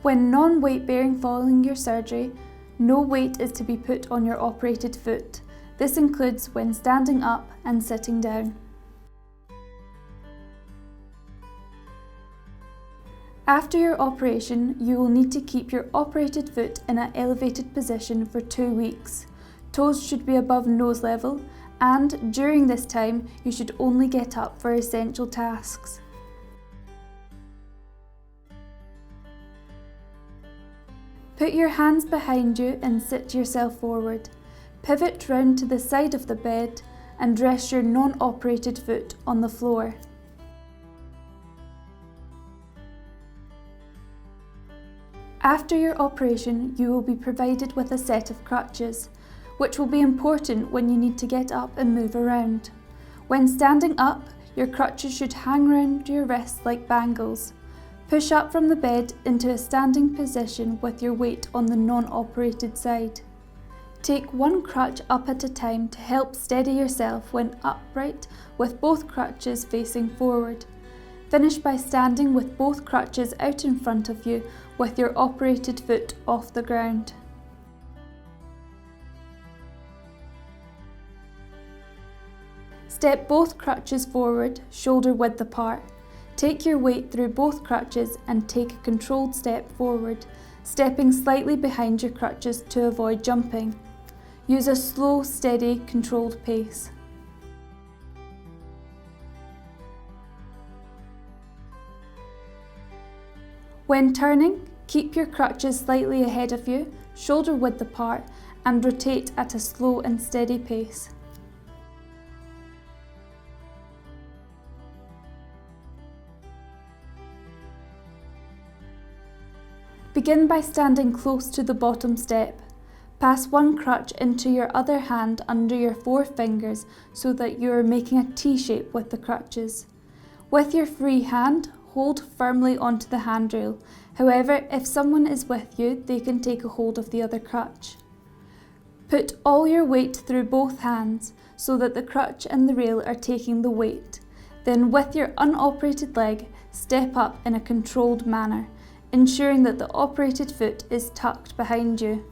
When non-weight bearing following your surgery, no weight is to be put on your operated foot. This includes when standing up and sitting down. After your operation, you will need to keep your operated foot in an elevated position for 2 weeks. Toes should be above nose level, and during this time, you should only get up for essential tasks. Put your hands behind you and sit yourself forward. Pivot round to the side of the bed and rest your non-operated foot on the floor. After your operation, you will be provided with a set of crutches, which will be important when you need to get up and move around. When standing up, your crutches should hang around your wrists like bangles. Push up from the bed into a standing position with your weight on the non-operated side. Take one crutch up at a time to help steady yourself when upright with both crutches facing forward. Finish by standing with both crutches out in front of you with your operated foot off the ground. Step both crutches forward, shoulder width apart. Take your weight through both crutches and take a controlled step forward, stepping slightly behind your crutches to avoid jumping. Use a slow, steady, controlled pace. When turning, keep your crutches slightly ahead of you, shoulder width apart, and rotate at a slow and steady pace. Begin by standing close to the bottom step. Pass one crutch into your other hand under your 4 fingers so that you are making a T shape with the crutches. With your free hand, hold firmly onto the handrail. However, if someone is with you, they can take a hold of the other crutch. Put all your weight through both hands so that the crutch and the rail are taking the weight. Then with your unoperated leg, step up in a controlled manner, ensuring that the operated foot is tucked behind you.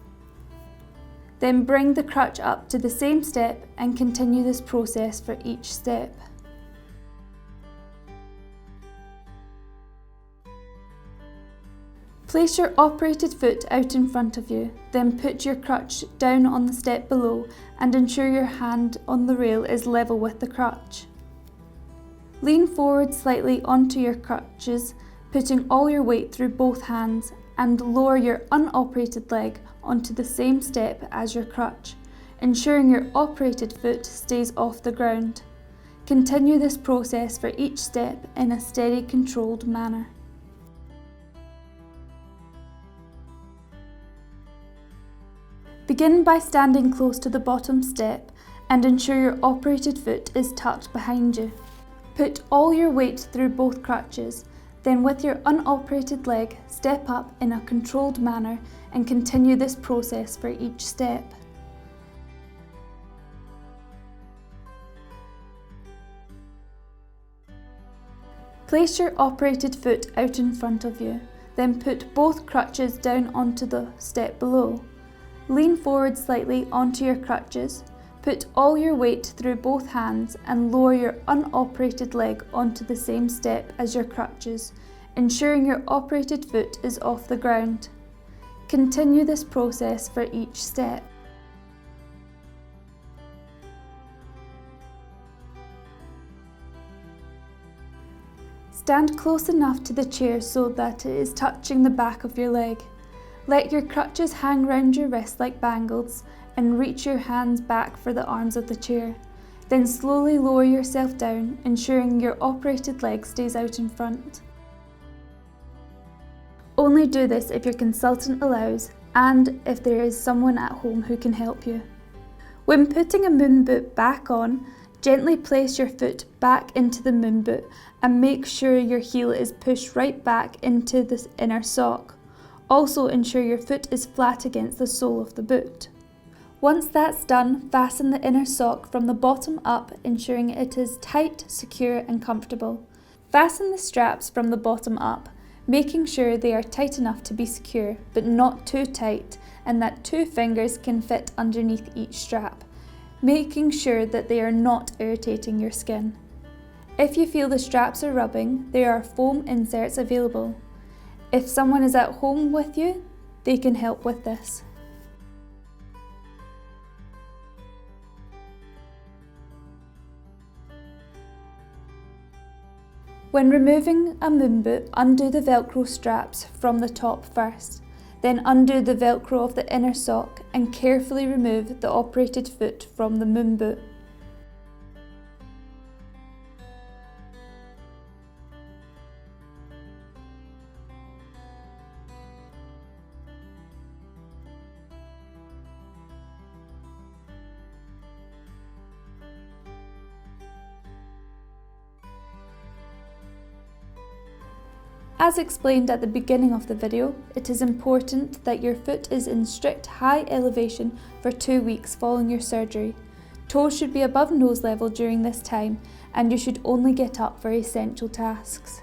Then bring the crutch up to the same step and continue this process for each step. Place your operated foot out in front of you, then put your crutch down on the step below and ensure your hand on the rail is level with the crutch. Lean forward slightly onto your crutches, putting all your weight through both hands, and lower your unoperated leg onto the same step as your crutch, ensuring your operated foot stays off the ground. Continue this process for each step in a steady, controlled manner. Begin by standing close to the bottom step and ensure your operated foot is tucked behind you. Put all your weight through both crutches, then with your unoperated leg, step up in a controlled manner and continue this process for each step. Place your operated foot out in front of you, then put both crutches down onto the step below. Lean forward slightly onto your crutches, put all your weight through both hands and lower your unoperated leg onto the same step as your crutches, ensuring your operated foot is off the ground. Continue this process for each step. Stand close enough to the chair so that it is touching the back of your leg. Let your crutches hang round your wrists like bangles and reach your hands back for the arms of the chair. Then slowly lower yourself down, ensuring your operated leg stays out in front. Only do this if your consultant allows and if there is someone at home who can help you. When putting a moon boot back on, gently place your foot back into the moon boot and make sure your heel is pushed right back into the inner sock. Also ensure your foot is flat against the sole of the boot. Once that's done, fasten the inner sock from the bottom up, ensuring it is tight, secure and comfortable. Fasten the straps from the bottom up. making sure they are tight enough to be secure but not too tight, and that 2 fingers can fit underneath each strap, making sure that they are not irritating your skin. If you feel the straps are rubbing, there are foam inserts available. If someone is at home with you, they can help with this. When removing a moonboot, undo the Velcro straps from the top first, then undo the Velcro of the inner sock and carefully remove the operated foot from the moonboot. As explained at the beginning of the video, it is important that your foot is in strict high elevation for 2 weeks following your surgery. Toes should be above nose level during this time, and you should only get up for essential tasks.